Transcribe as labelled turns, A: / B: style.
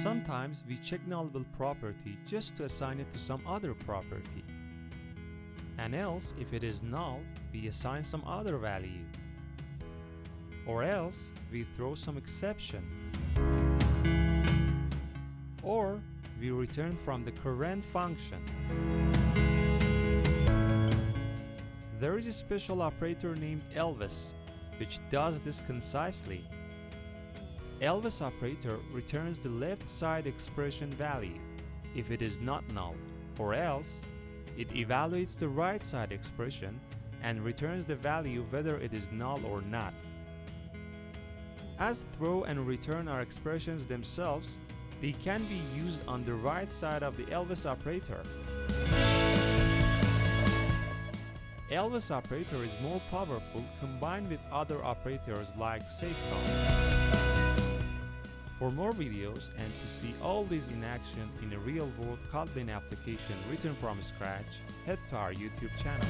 A: Sometimes we check nullable property just to assign it to some other property. And else, if it is null, we assign some other value. Or else, we throw some exception. Or we return from the current function. There is a special operator named elvis, which does this concisely. Elvis operator returns the left side expression value if it is not null, or else it evaluates the right side expression and returns the value whether it is null or not. As throw and return are expressions themselves, they can be used on the right side of the elvis operator. Elvis operator is more powerful combined with other operators like safeguard. For more videos and to see all these in action in a real-world Kotlin application written from scratch, head to our YouTube channel.